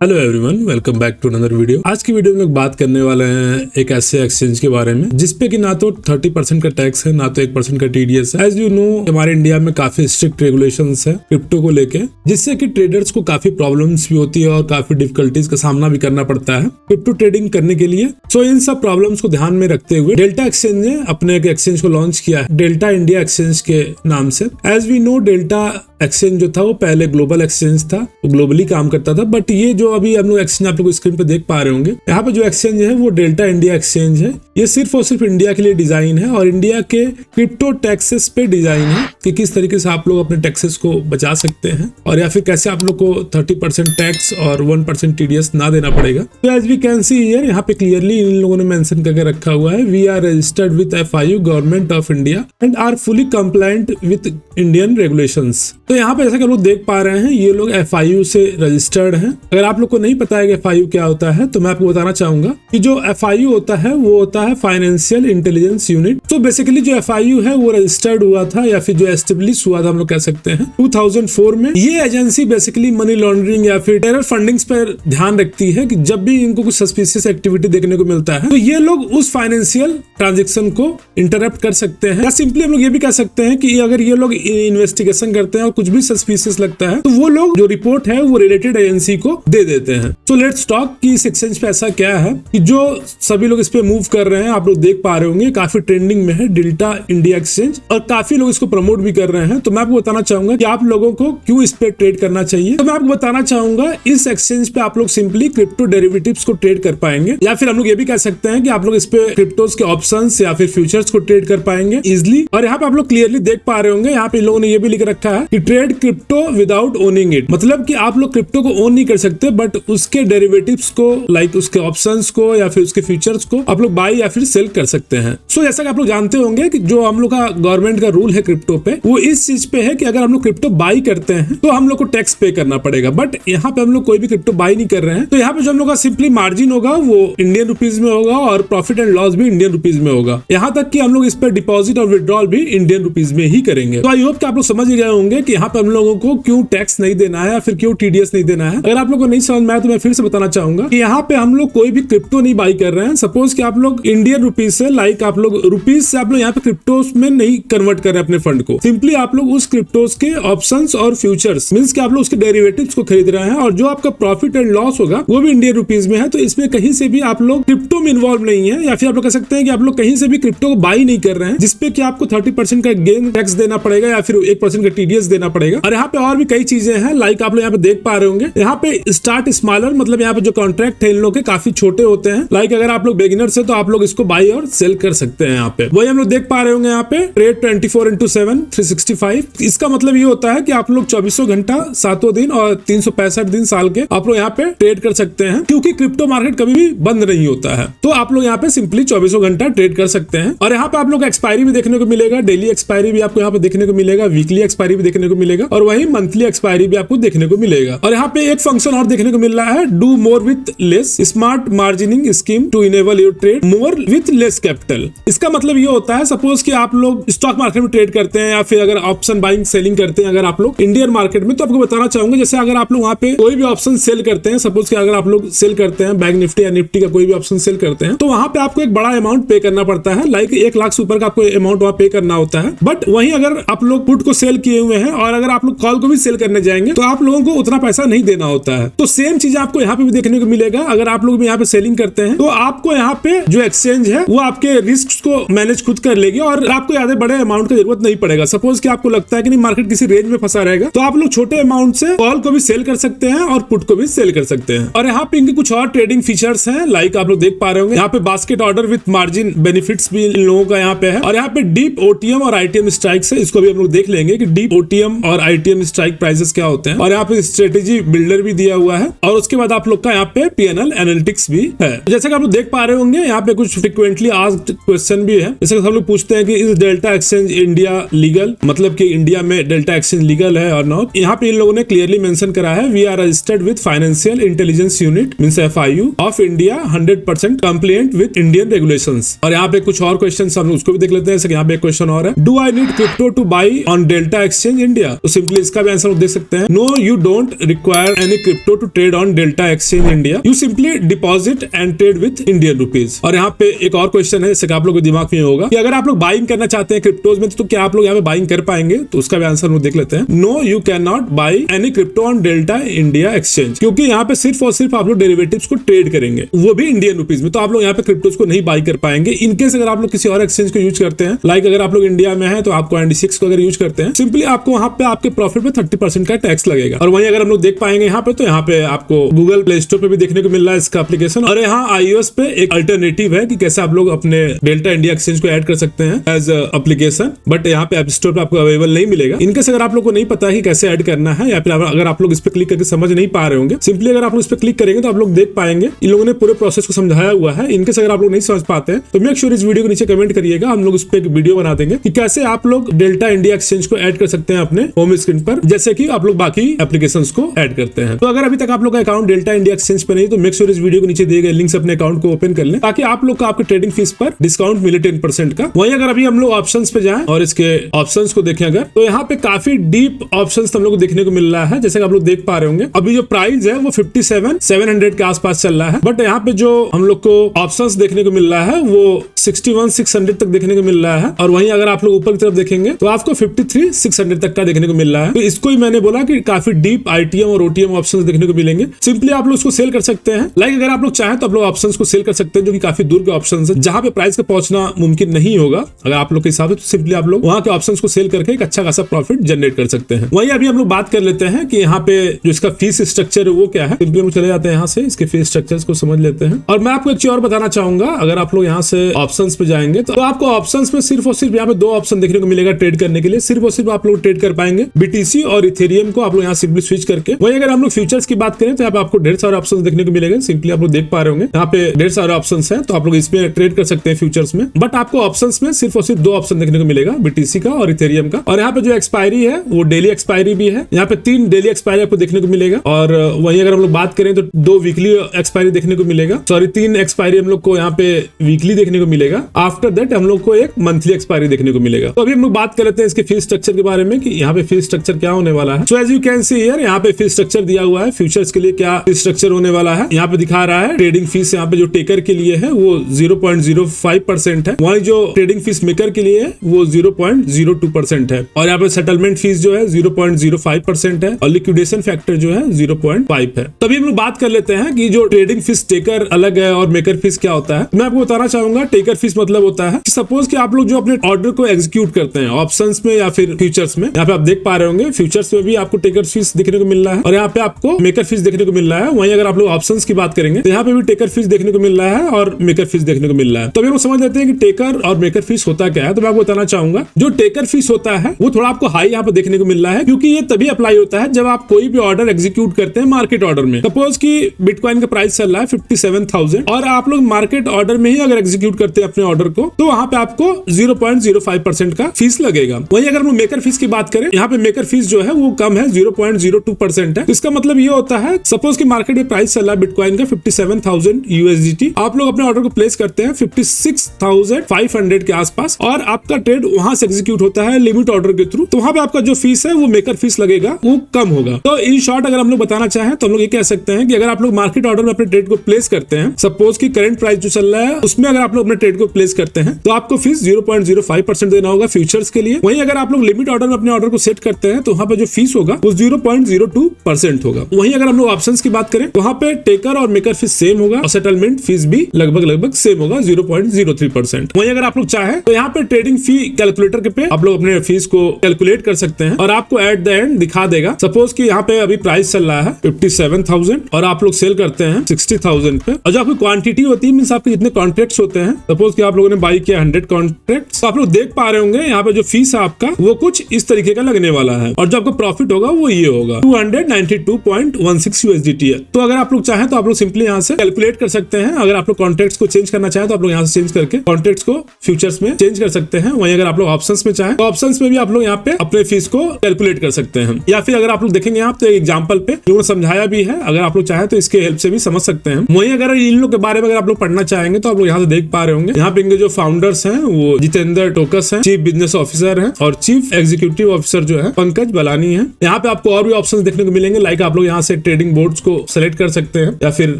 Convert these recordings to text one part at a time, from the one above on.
Hello everyone, welcome back to another video. आज की video में लोग बात करने वाले हैं एक ऐसे एक्सचेंज के बारे में जिसपे कि ना तो 30% का टैक्स है, ना तो 1% का टीडीएस है। एज यू नो, हमारे इंडिया में काफी स्ट्रिक्ट रेगुलेशंस है क्रिप्टो को लेके, जिससे कि ट्रेडर्स को काफी प्रॉब्लम्स भी होती है और काफी डिफिकल्टीज का सामना भी करना पड़ता है क्रिप्टो ट्रेडिंग करने के लिए। सो इन सब प्रॉब्लम्स को ध्यान में रखते हुए डेल्टा एक्सचेंज ने अपने एक एक्सचेंज को लॉन्च किया है, डेल्टा इंडिया एक्सचेंज के नाम से। As we know, Delta exchange जो था वो पहले ग्लोबल एक्सचेंज था, वो ग्लोबली काम करता था। बट ये जो अभी हम लोग एक्सचेंज आप लोग स्क्रीन पे देख पा रहे होंगे, यहाँ पे जो एक्सचेंज है वो डेल्टा इंडिया एक्सचेंज है। ये सिर्फ और सिर्फ इंडिया के लिए डिजाइन है और इंडिया के क्रिप्टो टैक्सेस पे डिजाइन है कि किस तरीके से आप लोग अपने टैक्सेस को बचा सकते हैं और या फिर कैसे आप लोग को 30% टैक्स और 1% टीडीएस ना देना पड़ेगा। तो as we can see here, यहाँ पे क्लियरली इन लोगों ने मेंशन करके रखा हुआ है, we are registered with FIU government of India and are fully compliant with Indian regulations. तो यहाँ पे जैसा कि लोग देख पा रहे हैं, ये लोग FIU से रजिस्टर्ड हैं। अगर आप लोग को नहीं पता है कि FIU क्या होता है तो मैं आपको बताना चाहूंगा कि जो FIU होता है वो होता है फाइनेंशियल इंटेलिजेंस यूनिट। तो बेसिकली जो FIU है वो रजिस्टर्ड हुआ था या फिर जो एस्टेब्लिश हुआ था, हम लोग कह सकते हैं 2004 में। ये एजेंसी बेसिकली मनी लॉन्ड्रिंग या फिर टेरर फंडिंग्स पर ध्यान रखती है कि जब भी इनको कुछ सस्पिशियस एक्टिविटी देखने को मिलता है तो ये लोग उस फाइनेंशियल ट्रांजेक्शन को इंटरप्ट कर सकते हैं, या सिंपली हम लोग ये भी कह सकते हैं कि अगर ये लोग इन्वेस्टिगेशन करते हैं और कुछ भी सस्पिशियस लगता है तो वो लोग जो रिपोर्ट है वो रिलेटेड एजेंसी को दे देते हैं। सो लेट्स टॉक कि इस एक्सचेंज पे ऐसा क्या है कि जो सभी लोग इस पे मूव कर रहे हैं। आप लोग देख पा रहे होंगे काफी ट्रेंडिंग में है डेल्टा इंडिया एक्सचेंज और काफी लोग इसको प्रमोट भी कर रहे हैं। तो मैं आपको बताना चाहूंगा कि आप लोगों को क्यों इस पे ट्रेड करना चाहिए। तो मैं आपको बताना चाहूंगा, इस एक्सचेंज पे आप लोग सिंपली क्रिप्टो डेरिवेटिव्स को ट्रेड कर पाएंगे, या फिर हम लोग ये भी कह सकते हैं कि आप लोग इस पे क्रिप्टोज के ऑप्शंस या फिर फ्यूचर्स को ट्रेड कर पाएंगे इजिली। और यहाँ पे आप लोग क्लियरली देख पा रहे होंगे, यहाँ पे इन लोगों ने ये भी लिख रखा है कि trade crypto without owning it, मतलब कि आप लोग क्रिप्टो को ओन नहीं कर सकते बट उसके डेरिवेटिव्स को, लाइक उसके ऑप्शंस को या फिर उसके फ्यूचर्स को आप लोग बाई या फिर सेल कर सकते हैं। सो जैसा कि आप लोग जानते होंगे कि जो हम लोग का गवर्नमेंट का रूल है क्रिप्टो पे, वो इस चीज पे है कि अगर हम लोग क्रिप्टो बाई करते हैं तो हम लोग को टैक्स पे करना पड़ेगा। बट यहाँ पे हम लोग कोई भी क्रिप्टो बाई नहीं कर रहे हैं, तो यहाँ पे जो हम लोग का सिंपली मार्जिन होगा वो इंडियन रुपीज में होगा और प्रॉफिट एंड लॉस भी इंडियन रुपीज में होगा। यहाँ तक कि हम लोग इस पर डिपॉजिट और विड्रॉल भी इंडियन रुपीज में ही करेंगे। तो आई होप कि आप लोग समझ गए होंगे कि यहाँ पे हम लोगों को क्यों टैक्स नहीं देना है या फिर क्यों टीडीएस नहीं देना है। अगर आप लोग को नहीं समझ में आया तो मैं फिर से बताना चाहूंगा कि यहाँ पे हम लोग कोई भी क्रिप्टो नहीं बाई कर रहे हैं। सपोज कि आप लोग इंडियन रुपीज से, लाइक आप लोग रुपीज से आप लोग यहाँ पे क्रिप्टोस में नहीं कन्वर्ट कर रहे हैं अपने फंड को, सिंपली आप लोग उस क्रिप्टोस के ऑप्शंस और फ्यूचर्स मींस कि आप लोग उसके डेरिवेटिव्स को खरीद रहे हैं और जो आपका प्रॉफिट एंड लॉस होगा वो भी इंडियन रुपीज में है। तो इसमें कहीं से भी आप लोग क्रिप्टो में इन्वॉल्व नहीं है, या फिर आप लोग कह सकते हैं कि आप लोग कहीं से भी क्रिप्टो को बाई नहीं कर रहे हैं जिसपे कि आपको 30% का गेन टैक्स देना पड़ेगा या फिर 1% का टीडीएस देना पड़ेगा। और यहाँ पे और भी कई चीजें हैं, लाइक आप लोग यहाँ पे देख पा रहे होंगे, यहाँ पे स्टार्ट स्मॉलर, मतलब यहाँ पे जो कॉन्ट्रैक्ट है इन लोग के काफी छोटे होते हैं। लाइक अगर आप लोग बिगिनर्स है तो आप लोग इसको बाई और सेल कर सकते हैं। यहाँ पे वही हम लोग देख पा रहे होंगे, यहाँ पे ट्रेड 24/7 365। इसका मतलब ये होता है कि आप लोग 24 घंटा 7 दिन और 365 दिन साल के आप लोग यहाँ पे ट्रेड कर सकते हैं, क्योंकि क्रिप्टो मार्केट कभी भी बंद नहीं होता है। तो आप लोग यहाँ पे सिंपली 24 घंटा ट्रेड कर सकते हैं। और यहाँ पे आप लोग एक्सपायरी भी देखने को मिलेगा, डेली एक्सपायरी भी आपको यहाँ पे देखने को मिलेगा, वीकली एक्सपायरी भी देखने को मिलेगा और वही मंथली एक्सपायरी भी आपको देखने को मिलेगा। और यहाँ पे एक फंक्शन और देखने को मिल रहा है, do more with less, smart margining scheme to enable your trade more with less capital. इसका मतलब ये होता है, सपोज कि आप लोग स्टॉक मार्केट में ट्रेड करते हैं या फिर अगर ऑप्शन बाइंग सेलिंग करते हैं अगर आप लोग इंडियन मार्केट में, तो आपको बताना चाहूंगा जैसे अगर आप लोग वहाँ पे कोई भी ऑप्शन सेल करते हैं, सपोज कि अगर आप लोग सेल करते हैं बैंक निफ्टी या निफ्टी का कोई भी ऑप्शन सेल करते हैं, तो वहाँ पे आपको एक बड़ा अमाउंट पे करना पड़ता है, लाइक 1 लाख से ऊपर का आपको अमाउंट वहाँ पे करना होता है। बट वहीं अगर आप लोग पुट को सेल किए हुए हैं और अगर आप लोग कॉल को भी सेल करने जाएंगे तो आप लोगों को उतना पैसा नहीं देना होता है। तो सेम चीज आपको यहाँ पे भी देखने को मिलेगा, अगर आप लोग भी यहाँ पे सेलिंग करते हैं तो आपको यहाँ पे जो एक्सचेंज है वो आपके रिस्क को मैनेज खुद कर लेगी और आपको ज्यादा बड़े अमाउंट की जरूरत नहीं पड़ेगा। सपोज कि आपको लगता है कि नहीं मार्केट किसी रेंज में फंसा रहेगा तो आप लोग छोटे अमाउंट से कॉल को भी सेल कर सकते हैं और पुट को भी सेल कर सकते हैं। और यहाँ पे इनके कुछ और ट्रेडिंग फीचर्स हैं, लाइक आप लोग देख पा रहे होंगे, यहाँ पे basket order with margin benefits भी इन लोगों का यहाँ पे है। और यहाँ पे डीप ओटीएम और आईटीएम स्ट्राइक्स है, इसको भी हम लोग देख लेंगे कि डीप ओटीएम और आईटीएम स्ट्राइक प्राइसेस क्या होते हैं। और यहाँ पे स्ट्रेटेजी बिल्डर भी दिया हुआ है और उसके बाद आप लोग का यहाँ पे पीएनएल एनालिटिक्स भी है। जैसे कि आप लोग देख पा रहे होंगे, यहाँ पे कुछ फ्रीक्वेंटली आस्क्ड क्वेश्चन भी है, जैसे हम लोग पूछते हैं कि is delta exchange India legal, मतलब कि इंडिया में डेल्टा एक्सचेंज लीगल है और नॉट। यहाँ पे इन लोगों ने क्लियरली मेंशन करा है, we are registered with financial intelligence unit means FIU of India 100% compliant with Indian regulations. और यहाँ पे कुछ और क्वेश्चन हम उसको भी देख लेते हैं। जैसे यहाँ पे एक क्वेश्चन और है, do I need crypto to buy on Delta exchange in India, तो सिंपली इसका भी आंसर देख सकते हैं, no you don't require any crypto to trade on Delta exchange India, you simply deposit and trade with Indian rupees. और यहाँ पे एक और क्वेश्चन है जैसे कि आप लोग के दिमाग में होगा कि अगर आप लोग बाइंग करना चाहते हैं क्रिप्टोज में तो क्या आप लोग यहाँ पे बाइंग कर पाएंगे, तो उसका भी आंसर हम लोग देख लेते हैं, no you can not buy any crypto on Delta India exchange, क्योंकि यहाँ पे सिर्फ और सिर्फ आप लोग डेरिवेटिव्स को ट्रेड करेंगे, वो भी इंडियन रुपीज में, तो आप लोग यहाँ पे क्रिप्टोज को नहीं बाई कर पाएंगे। इनकेस अगर आप लोग किसी और एक्सचेंज को यूज करते हैं, लाइक अगर आप लोग इंडिया में है तो आपको IND6 को अगर यूज करते हैं, सिंपली आपको वहाँ पे आपके प्रॉफिट पे 30% का टैक्स लगेगा। और वहीं अगर हम लोग देख पाएंगे यहाँ पे, तो यहाँ पे आपको गूगल प्ले स्टोर पे भी देखने को मिल रहा है इसका एप्लीकेशन, और यहाँ iOS पे एक अल्टरनेटिव है कि कैसे आप लोग अपने डेल्टा इंडिया एक्सचेंज को ऐड कर सकते हैं एज एप्लीकेशन, बट यहाँ पे ऐप स्टोर पे आपको अवेलेबल नहीं मिलेगा। इनकेस अगर आप लोग को नहीं पता है कि कैसे ऐड करना है, या फिर अगर आप लोग इस पे क्लिक करके समझ नहीं पा रहे होंगे, सिंपली अगर आप लोग इस पे क्लिक करेंगे तो आप लोग देख पाएंगे इन लोगों ने पूरे प्रोसेस को समझाया हुआ है। इनकेस अगर आप लोग नहीं समझ पाते हैं तो मेक श्योर इस वीडियो के नीचे कमेंट करिएगा, हम लोग उस पर एक वीडियो बना देंगे कि कैसे आप लोग डेल्टा इंडिया एक्सचेंज को ऐड कर सकते हैं अपने होम स्क्रीन पर, जैसे कि आप लोग बाकी एप्लीकेशंस को ऐड करते हैं। तो अगर अभी तक आप लोग का अकाउंट डेल्टा इंडिया एक्सचेंज पर नहीं, तो मेक श्योर इस वीडियो के नीचे दिए गए लिंक से अपने अकाउंट को ओपन कर लें, ताकि आप लोग को आपके ट्रेडिंग फीस पर डिस्काउंट मिले 10% का। वहीं अगर अभी हम लोग ऑप्शंस पे जाएं और इसके ऑप्शंस को देखें अगर, तो यहाँ पे काफी डीप ऑप्शंस हम लोग को देखने को मिल रहा है। जैसे कि आप लोग देख पा रहे होंगे, अभी जो प्राइस है वो 57,700 के आसपास चल रहा है, बट यहाँ पे जो हम लोग को ऑप्शंस देखने को मिल रहा है वो 61,600 तक देखने को मिल रहा है। और वहीं अगर आप लोग ऊपर की तरफ देखेंगे तो आपको 53,600 तक का देखने को मिल रहा है। तो इसको ही मैंने बोला कि काफी डीप ITM और OTM ऑप्शंस देखने को मिलेंगे। सिंपली आप लोग उसको सेल कर सकते हैं, लाइक अगर आप लोग चाहें तो आप लोग ऑप्शंस को सेल कर सकते हैं, जो कि काफी दूर के ऑप्शंस है, जहां पे प्राइस का पहुंचना मुमकिन नहीं होगा अगर आप लोग के हिसाब से, तो सिंपली आप लोग वहां के ऑप्शंस को सेल करके एक अच्छा खासा प्रॉफिट जनरेट कर सकते हैं। वहीं अभी हम लोग बात कर लेते हैं कि यहाँ पे जो इसका फीस स्ट्रक्चर है वो क्या है। सिंपली हम चले जाते हैं यहाँ से, इसके फीस स्ट्रक्चर्स को समझ लेते हैं। और मैं आपको एक चीज और बताना चाहूंगा, अगर आप लोग यहाँ से ऑप्शंस पे जाएंगे तो आपको ऑप्शंस में सिर्फ और सिर्फ यहाँ पे 2 ऑप्शन देखने को मिलेगा ट्रेड करने के लिए। सिर्फ और सिर्फ आप लोग ट्रेड कर पाएंगे BTC और इथेरियम को, आप लोग यहाँ सिंपली स्विच करके। वहीं अगर हम लोग फ्यूचर्स की बात करें तो यहाँ पे आपको ढेर सारे ऑप्शन देखने को मिलेंगे। सिंपली आप लोग देख पा रहे होंगे यहाँ पे ढेर सारे ऑप्शन है, तो आप लोग इसमें ट्रेड कर सकते हैं फ्यूचर्स में। बट आपको ऑप्शंस में सिर्फ और सिर्फ 2 ऑप्शन देखने को मिलेगा, BTC का और इथेरियम का। और यहाँ पे जो एक्सपायरी है वो डेली एक्सपायरी भी है, यहाँ पे 3 डेली एक्सपायरी आपको देखने को मिलेगा। और वहीं अगर हम लोग बात करें तो 2 वीकली एक्सपायरी देखने को मिलेगा, सॉरी 3 एक्सपायरी हम लोग को यहाँ पे वीकली देखने को मिलेगा। आफ्टर दैट हम लोग को एक मंथली एक्सपायरी देखने को मिलेगा। तो अभी हम लोग बात कर लेते हैं इसके फीस स्ट्रक्चर के बारे में कि यहाँ पे फीस स्ट्रक्चर क्या होने वाला है। So as you can see here, यहाँ पे फीस स्ट्रक्चर दिया हुआ है फ्यूचर्स के लिए क्या फीस स्ट्रक्चर होने वाला है। यहाँ पे दिखा रहा है ट्रेडिंग फीस यहाँ पे जो टेकर के लिए है वो 0.05% है, वहीं जो ट्रेडिंग फीस मेकर के लिए है वो 0.02% है। और यहाँ पे सेटलमेंट फीस जो है 0.05% है, और लिक्विडेशन फैक्टर जो है 0.5 है। तभी हम लोग बात कर लेते हैं कि जो ट्रेडिंग फीस टेकर अलग है और मेकर फीस क्या होता है। मैं आपको बताना चाहूंगा, टेकर फीस मतलब होता है कि सपोज कि आप लोग जो अपने ऑर्डर को एग्जीक्यूट करते हैं ऑप्शंस में या फिर फ्यूचर्स में, यहाँ पे आप देख पा रहे होंगे फ्यूचर्स में भी आपको टेकर फीस देखने को मिल रहा है और यहाँ पे आपको मेकर फीस देखने को मिल रहा है। वहीं अगर आप लोग ऑप्शंस की बात करेंगे तो यहाँ पे भी टेकर फीस देखने को मिल रहा है और मेकर फीस देखने को मिल रहा है। तो अभी हम समझ लेते हैं कि टेकर और मेकर फीस होता क्या है। तो मैं आपको बताना चाहूंगा, जो टेकर फीस होता है वो थोड़ा आपको हाई यहाँ पे देखने को मिल रहा है, क्योंकि ये तभी अप्लाई होता है जब आप कोई भी ऑर्डर एग्जीक्यूट करते हैं मार्केट ऑर्डर में। सपोज कि बिटकॉइन का प्राइस चल रहा है 57,000 और आप लोग मार्केट ऑर्डर में ही अगर एग्जीक्यूट करते हैं अपने ऑर्डर को, तो वहां पे आपको 0.05% का फीस लगेगा। वहीं अगर हम मेकर फीस की बात करें, यहाँ पे मेकर फीस जो है वो कम है, 0.02% है। इसका मतलब ये होता है, सपोज कि मार्केट में प्राइस चल रहा है बिटकॉइन का 57,000 USDT, आप लोग अपने ऑर्डर को प्लेस करते हैं 56,500 के आसपास और आपका ट्रेड वहां से एग्जीक्यूट होता है लिमिट ऑर्डर के थ्रू, तो वहां पे आपका जो फीस है वो मेकर फीस लगेगा वो कम होगा। तो इन शॉर्ट अगर हम लोग बताना चाहें तो हम लोग ये कह सकते हैं कि अगर आप लोग मार्केट ऑर्डर में अपने ट्रेड को प्लेस करते हैं, सपोज कि करंट प्राइस जो चल रहा है उसमें अगर आप लोग अपने ट्रेड को प्लेस करते हैं तो आपको फीस 0.05% देना होगा फ्यूचर्स के लिए। वहीं अगर आप लोग लिमिट ऑर्डर में अपने ऑर्डर को सेट करते हैं तो वहां पे जो फीस होगा वो 0.02% होगा। वहीं अगर हम लोग ऑप्शंस की बात करें तो वहां पे टेकर और मेकर फीस सेम होगा और सेटलमेंट फीस भी लगभग सेम होगा 0.03%। वहीं अगर आप लोग चाहें तो यहाँ पे ट्रेडिंग फी कैलकुलेटर के पे आप लोग अपने फीस को कैलकुलेट कर सकते हैं और आपको एट द एंड दिखा देगा। सपोज कि यहाँ पे अभी प्राइस चल रहा है 57,000 और आप लोग सेल करते हैं 60,000 पे, और जो आपकी क्वांटिटी होती है मींस आपके जितने कॉन्ट्रैक्ट्स होते हैं, सपोज कि आप लोगों ने बाई किया 100 कॉन्ट्रैक्ट्स, तो आप लोग देख पा रहे होंगे यहाँ पे जो फीस है आपका वो कुछ इस तरीके का लगने वाला है और जो आपका प्रॉफिट होगा वो ये होगा 292.16 USDT है। तो अगर आप लोग चाहें तो आप लोग सिंपली यहाँ से कैलकुलेट कर सकते हैं। अगर आप लोग कॉन्ट्रैक्ट्स को चेंज करना चाहें तो आप लोग यहाँ से चेंज करके कॉन्ट्रैक्ट्स को फ्यूचर्स में चेंज कर सकते हैं। वहीं अगर आप लोग ऑप्शंस में चाहें तो ऑप्शंस में भी आप लोग यहाँ पे अपने फीस को कैलकुलेट कर सकते हैं। या फिर अगर आप लोग देखेंगे यहाँ पे एग्जाम्पल पे लोगों ने समझाया भी है, अगर आप लोग चाहें तो इसके हेल्प से भी समझ सकते हैं। वहीं अगर इन लोग के बारे में अगर आप लोग पढ़ना चाहेंगे तो आप लोग यहाँ से देख पा रहे होंगे, यहाँ पे इनके जो फाउंडर्स हैं वो जितेंद्र टोकस हैं, चीफ बिजनेस ऑफिसर हैं और चीफ एग्जीक्यूटिव ऑफिसर जो है पंकज बलानी है। यहाँ पे आपको और भी ऑप्शंस देखने को मिलेंगे, लाइक आप लोग यहाँ से ट्रेडिंग बोर्ड्स को सेलेक्ट कर सकते हैं या फिर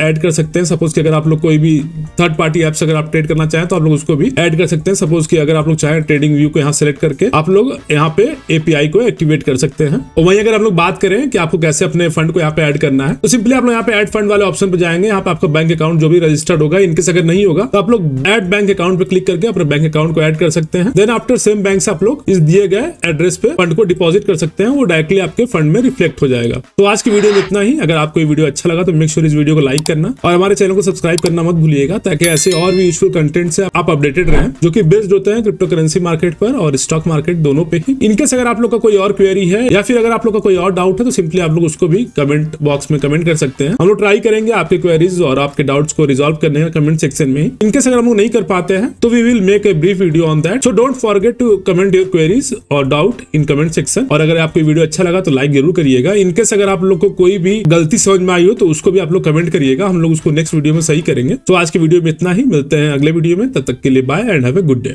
ऐड कर सकते हैं। सपोज कि अगर आप लोग कोई भी थर्ड पार्टी एप्स अगर आप ट्रेड करना चाहें तो आप लोग उसको भी ऐड कर सकते हैं। सपोज कि अगर आप लोग चाहें ट्रेडिंग व्यू को यहाँ सेलेक्ट करके आप लोग यहाँ पे एपीआई को एक्टिवेट कर सकते हैं। और वहीं अगर आप लोग बात करें कि आपको कैसे अपने फंड को यहाँ पे ऐड करना है, तो सिंपली आप लोग यहाँ पे ऐड फंड वाले ऑप्शन पे जाएंगे। यहाँ पे आपका बैंक अकाउंट जो भी रजिस्टर्ड होगा, इनकेस अगर नहीं होगा तो आप लोग ऐड बैंक अकाउंट पे क्लिक करके अपने बैंक अकाउंट को ऐड कर सकते हैं। देन आफ्टर सेम बैंक से आप लोग इस दिए गए एड्रेस पे फंड को डिपॉजिट कर सकते हैं, वो डायरेक्टली आपके फंड में रिफ्लेक्ट हो जाएगा। तो आज की वीडियो में इतना ही। अगर आपको ये वीडियो अच्छा लगा तो मेक श्योर इस वीडियो को लाइक करना और हमारे चैनल को सब्सक्राइब करना मत भूलिएगा, ताकि ऐसे और भी यूजफुल कंटेंट से आप अपडेटेड रहें, जो कि बेस्ड होते हैं क्रिप्टो करेंसी मार्केट पर और स्टॉक मार्केट दोनों पे ही। इनकेस अगर आप लोग का कोई और क्वेरी है या फिर अगर आप लोग का कोई और डाउट है तो सिंपली आप लोग उसको भी कमेंट बॉक्स में कमेंट कर सकते हैं। हम लोग ट्राई करेंगे आपके क्वेरीज और आपके डाउट्स को रिजॉल्व करने का कमेंट सेक्शन में ही। इनकेस अगर हम लोग नहीं कर पाते हैं तो we will make a brief video on that. So don't forget to comment your queries और डाउट इन कमेंट सेक्शन। और अगर आपको वीडियो अच्छा लगा तो लाइक जरूर करिएगा। इनकेस अगर आप लोग को कोई भी गलती समझ में आई हो तो उसको भी आप लोग कमेंट करिएगा, हम लोग उसको नेक्स्ट वीडियो में सही करेंगे। तो आज की वीडियो में इतना ही, मिलते हैं अगले वीडियो में, तब तक के लिए bye and have a good day.